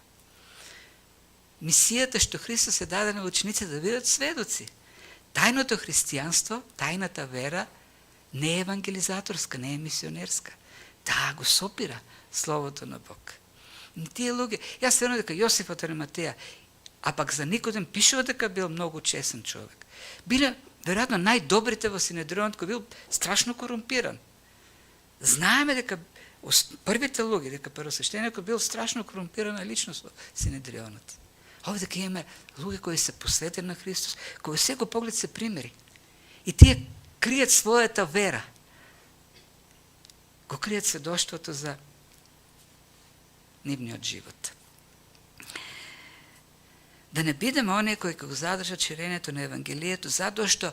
Мисијата што Христос е даде на учениците да бидат сведоци. Тајното христијанство, тајната вера не е евангелизаторска, не е мисионерска. Таа го сопира Словото на Бог. И тие луѓе, јас верувам дека Јосиф од Ариматеја, а пак за Никодем пишува дека бил многу чесен човек. Биле веројатно најдобрите во Синедрионот, кој бил страшно корумпиран. Знаеме дека првите луѓе, дека првосвештеникот бил страшно корумпирана личност во Синедрионот. Овде дека имаме луѓе кои се посветени на Христос, кои секој поглед се примери. И тие кријат својата вера. Го кријат сведоштвото за нивниот живот. Да не бидеме оние кои го задржат ширението на Евангелието, затоа што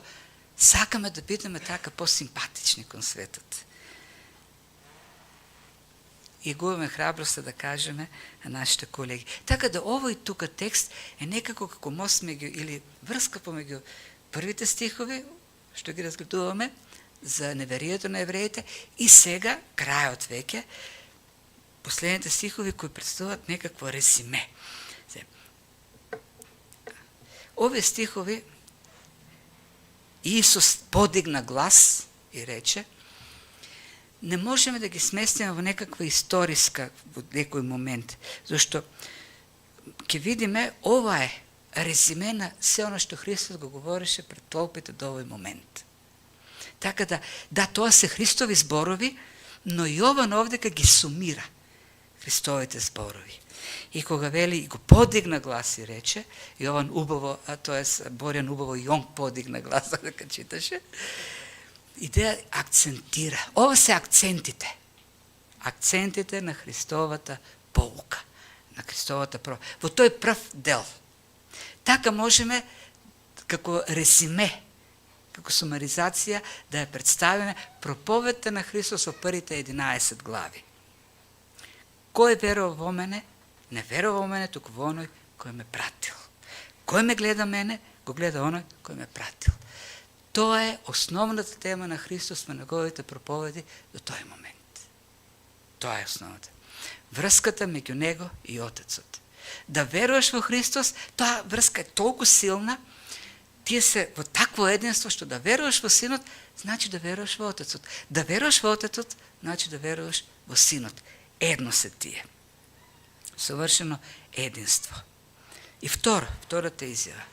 сакаме да бидеме така посимпатични кон светот. И губаме храброста да кажеме на нашите колеги. Така да овој тука текст е некако како мост меѓу или врска помеѓу првите стихови што ги разгледуваме за неверието на евреите и сега крајот веќе последните стихови кои представуваат некакво резиме. Овие стихови Исус подигна глас и рече, не можеме да ги сместиме во некаква историска во некој момент, зашто ќе видиме ова е резиме на се оно што Христос го говореше пред толпите до овој момент. Така да, тоа се Христови зборови, но Јован овдека ги сумира Христовите зборови. И кога вели и го подигна глас и рече, Јован убаво, Борјан убаво Јон подигна глас дека читаше, идеја акцентира. Ова се акцентите. Акцентите на Христовата поука, на Христовата проповед. Во тој прв дел. Така можеме, како резиме, како сумаризација, да ја представиме проповедта на Христос во првите 11 глави. Кој верува во мене, не верува во мене, туку во оној кој ме пратил. Кој ме гледа мене, го гледа оној кој ме пратил. Тоа е основната тема на Христос во неговите проповеди до тој момент. Тоа е основната. Врската меѓу него и Отецот. Да веруваш во Христос, таа врска е толку силна, тие се во такво единство што да веруваш во Синот, значи да веруваш во Отецот. Да веруваш во Отецот, значи да веруваш во Синот. Едно се тие. Совршено единство. И втората изјава.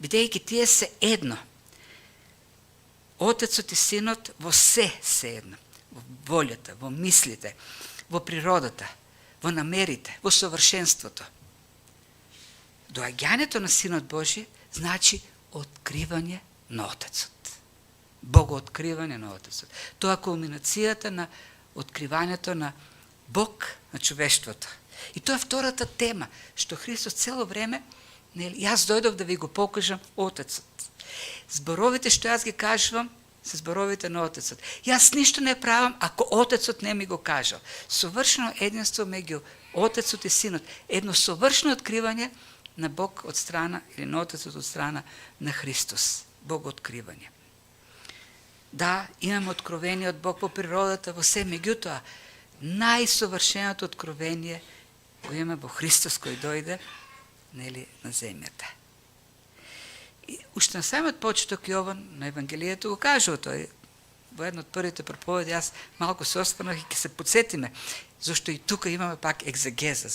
Бидејќи тие се едно, Отецот и Синот во се едно. Во волјата, во мислите, во природата, во намерите, во совршенството. Доаѓањето на Синот Божи значи откривање на Отецот. Богооткривање на Отецот. Тоа е кулминацијата на откривањето на Бог на човештвото. И тоа е втората тема, што Христос цело време, јас дојдов да ви го покажам Отецот. Зборовите што јас ги кажувам, се зборовите на Отецот. Јас ништо не правам ако Отецот не ми го кажал. Совршено единство меѓу Отецот и Синот, едно совршено откривање на Бог од страна или на Отецот од страна на Христос. Богооткривање. Да, имаме откровение од Бог по природата, во се, меѓутоа, најсовршеното откровение го имаме во Христос кој дојде на земјата. И уште на самиот почеток Јован на Евангелието го кажува тој, во едно од првите проповеди, јас малку се останах и ќе се подсетиме, зашто и тука имаме пак екзегеза,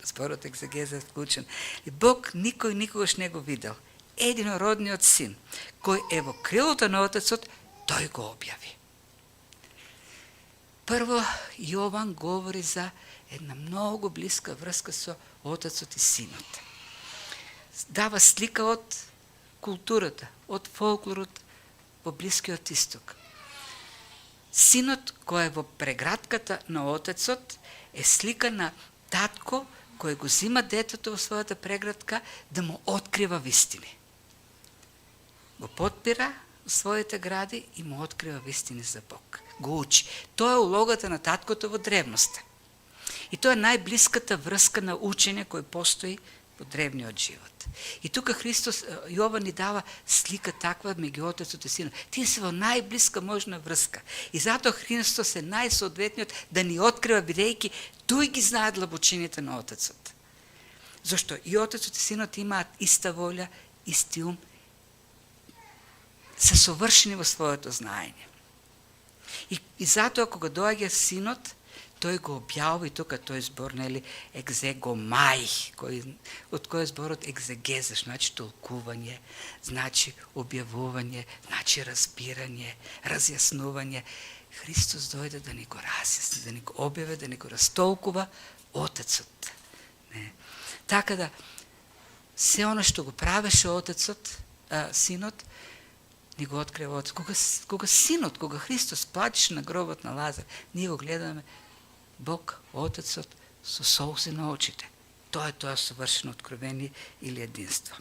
зборот екзегеза е вклучен. И Бог никој никогаш не го видел. Единородниот Син, кој е во крилото на Отецот, тој го објави. Прво, Јован говори за една многу блиска врска со Отецот и Синот. Дава слика од културата, од фолклорот во Блискиот Исток. Синот кој е во прегратката на Отецот е слика на татко кој го зима детето во својата преградка да му открива вистини. Го подпира своите гради и му открива вистини за Бог. Го учи. Тоа е улогата на таткото во древноста. И тоа е најблиската врска на учење кој постои во древниот живот. И тука Христос, Јован ни дава слика таква меѓу Отецот и Синот. Тие се во најблиска можна врска. И затоа Христос е најсоодветниот да ни открива, бидејќи тој ги знае длабочините на Отецот. Зошто и Отецот и Синот имаат иста волја, исти ум, се совршени во своето знаење. И затоа кога доаѓа Синот, тој го објавува и тука тој збор, екзегомај, од кој е зборот екзегеза, значи толкување, значи објавување, значи разбирање, разјаснување. Христос дојде да ни го разјасни, да ни го објави, да ни го растолкува Отецот. Така да, се оно што го правеше Отецот, Синот, ни го открива Отецот. Кога Синот, кога Христос плачеше на гробот на Лазар, ние го гледаме Бог, Отецот, со солзи на очите. Тоа е тоа совршено откровение или единство.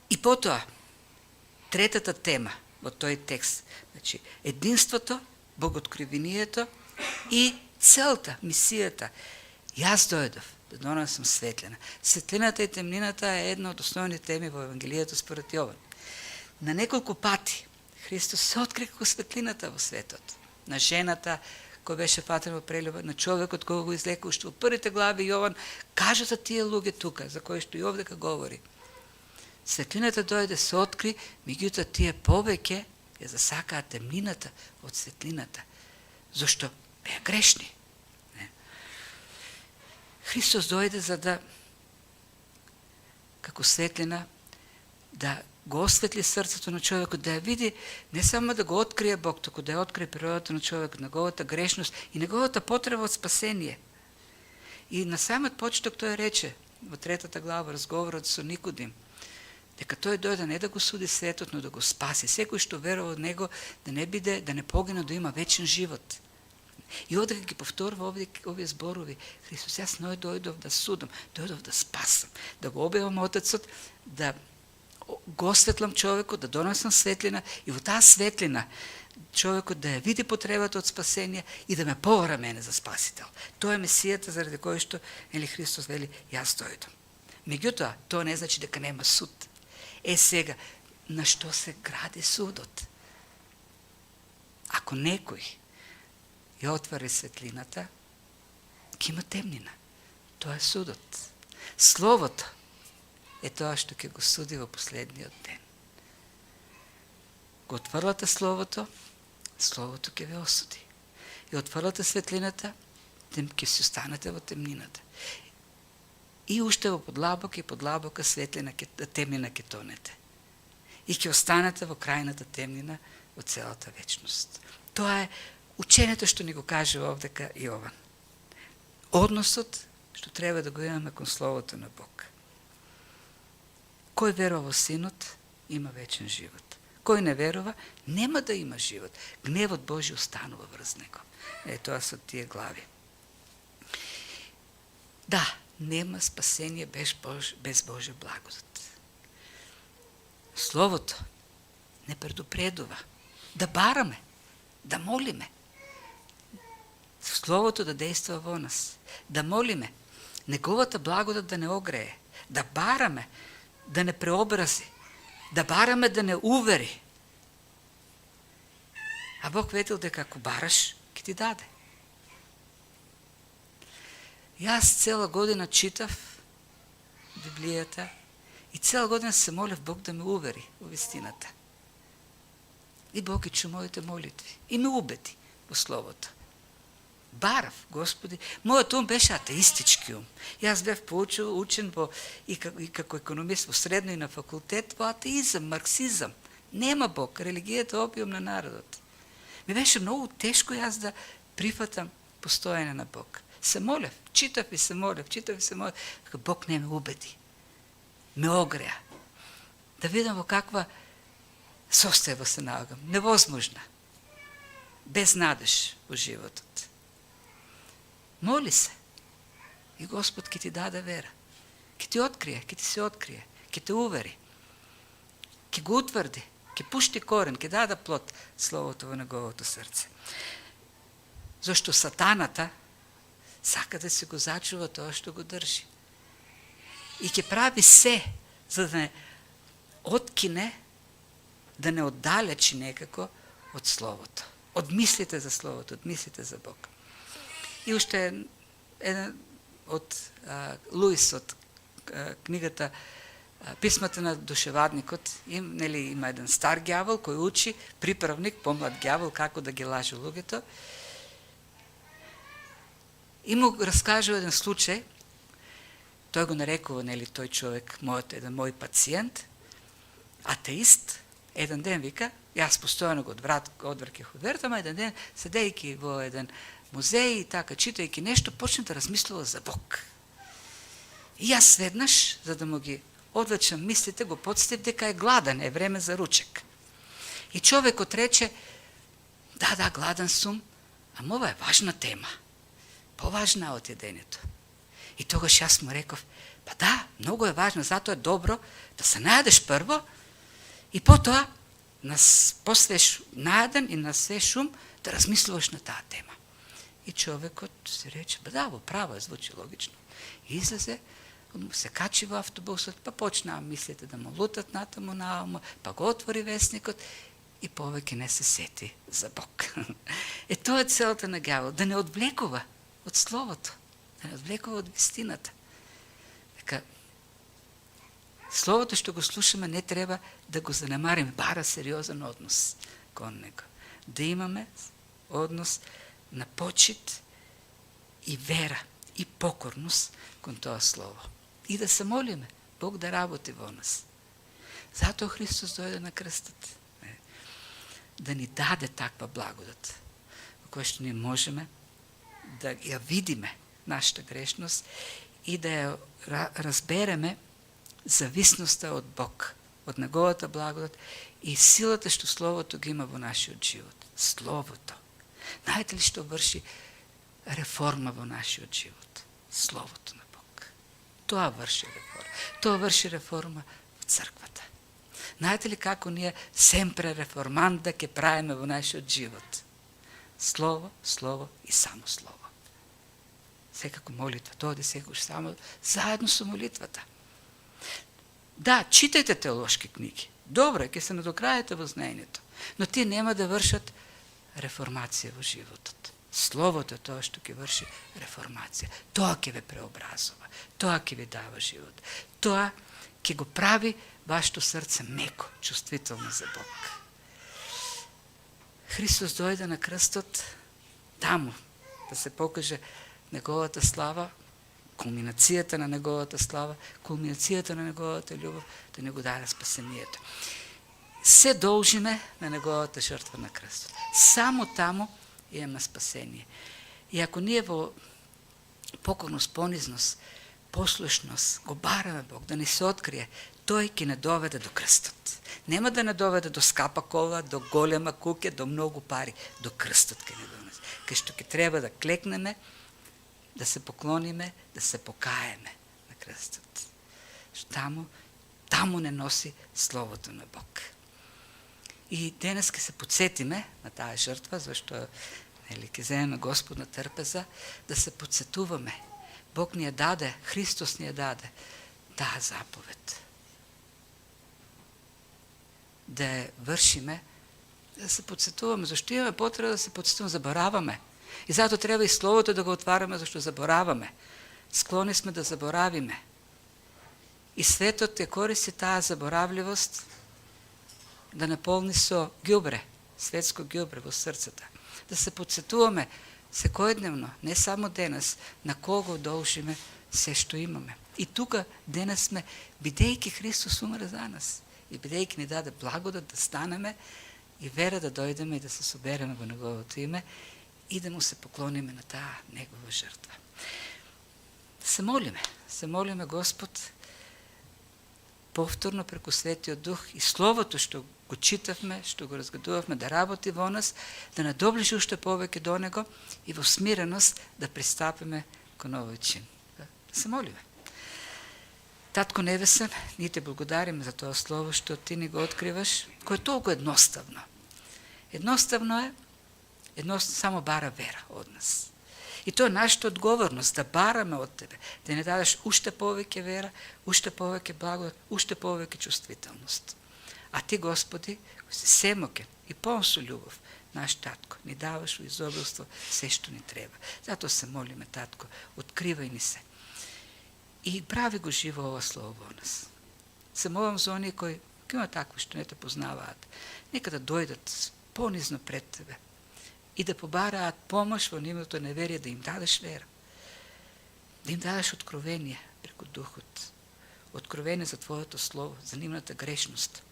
И потоа, третата тема во тој текст, значи, единството, богооткривението и целта, мисијата. Јас дојдов да донесам светлина. Светлината и темнината е една од основните теми во Евангелието според Јован. На неколку пати Христос се откри како светлината во светот. На жената кој беше фатена во прелюба, на човекот кој го излекува, што во првите глави Јован кажа за тие луѓе тука, за кои што и овдека говори. Светлината дојде се откри, меѓутоа тие повеќе ја засакаат темнината од светлината, зашто беа грешни. Христос дојде за да, како светлина, да го осветли срцето на човекот, да ја види, не само да го открие Бог, туку да ја открие природата на човекот, неговата грешност и неговата потреба од спасение. И на самиот почеток тој рече, во третата глава, разговорот со Никодим, дека тој дојде не да го суди светот, но да го спаси. Секој што верува од него, да не биде, да не погине, да има вечен живот. И одека ги повторува овие зборови, Христос, јас не дојдов да судам, дојдов да спасам, да го објавам Отецот, да го осветлам човекот, да донесам светлина и во таа светлина човекот да ја види потребата од спасение и да ме повара мене за спасител. Тоа е месијата заради кој што Христос вели јас дојдам. Меѓутоа, тоа не значи дека нема суд. Сега, на што се гради судот? Ако некој ја отвори светлината, ќе има темнина. Тоа е судот. Словото е тоа што ќе го суди во последниот ден. Го отврлате Словото, Словото ќе ве осуди. И отврлате светлината, ќе се останете во темнината. И уште во подлабока и подлабока светлина, темнина ќе тонете. И ќе останете во крајната темнина во целата вечност. Тоа е учењето што ни го кажува овдека Јован. Односот што треба да го имаме кон Словото на Бог. Кој верува во Синот, има вечен живот. Кој не верува, нема да има живот. Гневот Божи останува врз него. Тоа со тие глави. Да, нема спасение без Божја благодат. Словото не предупредува да бараме, да молиме. Словото да дејства во нас, да молиме, неговата благодат да не огрее, да бараме, да не преобрази, да бараме да не увери. А Бог ветил дека ако бараш, ќе ти даде. Јас цела година читав Библијата и цела година се молев Бог да ме увери во вистината. И Бог ги чу моите молитви и ме убеди во Словото. Барав, Господи, мојот ум беше атеистички ум. Јас бев учен и како економист во средно и на факултет во атеизам, марксизам. Нема Бог, религијата опиум на народот. Ми беше многу тешко јас да прифатам постојање на Бог. Се молев, читав и се молев, како Бог не ме убеди. Ме огреа. Да видам во каква состојба се наоѓам. Невозможна. Без надеж во животот. Моли се. И Господ ќе ти даде вера. Ќе ти открие, ќе ти се открие, ќе те увери. Ќе го утврди, ќе пушти корен, ќе даде плод Словото во неговото срце. Зашто сатаната сака да се го зачува тоа што го држи. И ќе прави се за да не откине, да не оддалечи некако од Словото. Од мислите за Словото, од мислите за Бог. И уште еден од Луис од книгата Писмата на душевадникот, има еден стар ѓавол кој учи приправник, помлад ѓавол, како да ги лаже луѓето. И му раскажува еден случај, тој го нарекува, тој човек, еден мој пациент, атеист, еден ден вика, јас постојано го одврких од верата, ама еден ден, седејќи во еден музеј и така, читајќи нешто, почне да размислува за Бог. И јас веднаш, за да му ги одвлечам мислите, го подстив дека е гладен, е време за ручек. И човекот рече, да, гладен сум, ама ова е важна тема. Поважна од јадењето. И тогаш јас му реков, па да, многу е важно, затоа е добро да се најадеш прво и потоа, после најаден и на све шум, да размислуваш на таа тема. И човекот си рече, ба да, во право е, звучи логично. И излезе, се качи во автобусот, па почнаа мислите да му лутат натаму наомо, па го отвори весникот и повеќе не се сети за Бог. Тоа е целта на ѓавол, да не одвлекува од Словото, да не одвлекува од вистината. Дека Словото што го слушаме не треба да го занемариме, бара сериозен однос кон него. Да имаме однос на почит и вера и покорност кон тоа Слово. И да се молиме, Бог да работи во нас. Затоа Христос дојде на крстот. Да ни даде таква благодат, во која што ние можеме да ја видиме нашата грешност и да ја разбереме зависноста од Бог, од неговата благодат и силата што Словото ги има во нашиот живот. Словото. Знаете ли што врши реформа во нашиот живот? Словото на Бог. Тоа врши реформа. Тоа врши реформа во црквата. Знаете ли како ние семпре реформанда ќе правиме во нашиот живот? Слово, Слово и само Слово. Секако молитва, тоа да секогаш само заедно со молитвата. Да, читајте теолошки книги. Добро, ќе се надокрајате во знаењето, но тие нема да вршат реформација во животот. Словото е тоа што ќе врши реформација. Тоа ќе ве преобразува. Тоа ќе ви дава живот. Тоа ќе го прави вашето срце меко, чувствително за Бог. Христос дојде на крстот таму да се покаже неговата слава, кулминацијата на неговата слава, кулминацијата на неговата љубов, да не го даде спасението. Се должиме на неговата жртва на крстот. Само таму имаме спасение. И ако ние во покорност, понизност, послушност го бараме Бог да ни се открие, Той ќе не доведе до крстот. Нема да не доведе до скапа кола, до голема куќа, до многу пари, до крстот ќе не донесе. Кај што ќе треба да клекнеме, да се поклониме, да се покаеме на крстот. Таму не носи Словото на Бог. И денес ќе се подсетиме на таа жртва, зашто ќе земеме Господна трпеза, да се подсетуваме. Бог ни ја даде, Христос ни ја даде таа заповед. Да ја вршиме, да се подсетуваме. Зашто имаме потреба да се подсетуваме? Забораваме. И затоа треба и Словото да го отвараме, зашто забораваме. Склони сме да заборавиме. И светот ја користи таа заборавливост да наполни со ѓубре, светско ѓубре во срцата. Да се подсетуваме секојдневно, не само денес, на кого должиме се што имаме. И тука денес сме, бидејќи Христос умре за нас и бидејќи ни даде благодат да станеме и вера да дојдеме и да се собереме во Неговото име и да му се поклониме на таа Негова жртва. Се молиме Господ повторно преку Светиот Дух и Словото што го читавме, што го разгадувавме, да работи во нас, да надоближи уште повеќе до Него и во смиреност да пристапиме кон овој чин. Да се молиме. Татко Небесен, ние те благодариме за тоа Слово што ти ни го откриваш, кое е толку едноставно. Едноставно само бара вера од нас. И тоа е нашата одговорност, да бараме од тебе, да не дадеш уште повеќе вера, уште повеќе благодат, уште повеќе чувствителност. А ти, Господи, кој си семокен и полн со љубов, наш татко, ни даваш во изобилство се што ни треба. Затоа се молиме, татко, откривај ни се. И прави го живо ова Слово во нас. Се молам за оние кои има такви што не те познаваат. Нека да дојдат понизно пред тебе и да побараат помош во нивното неверие, да им дадеш вера. Да им дадеш откровение преку Духот. Откровение за Твоето Слово, за нивната грешност.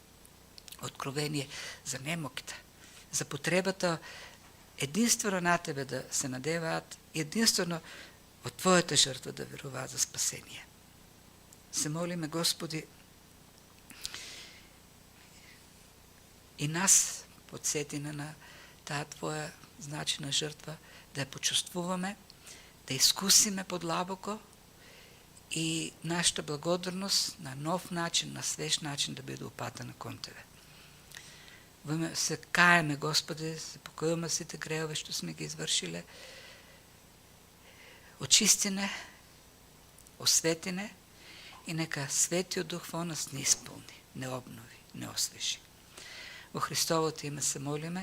Откровение за немоките, за потребата единствено на тебе да се надеваат и единствено во Твоята жртва да веруваат за спасение. Се молиме, Господи, и нас подсети на таа Твоја значена жртва, да ја почувствуваме, да искусиме подлабоко и нашата благодарност на нов начин, на свеж начин да биде упатена кон тебе. Се каеме, Господи, се покојуваме сите гревови што сме ги извршиле, очистине, осветине и нека Светиот Дух во нас не исполни, не обнови, не освежи. Во Христовото име се молиме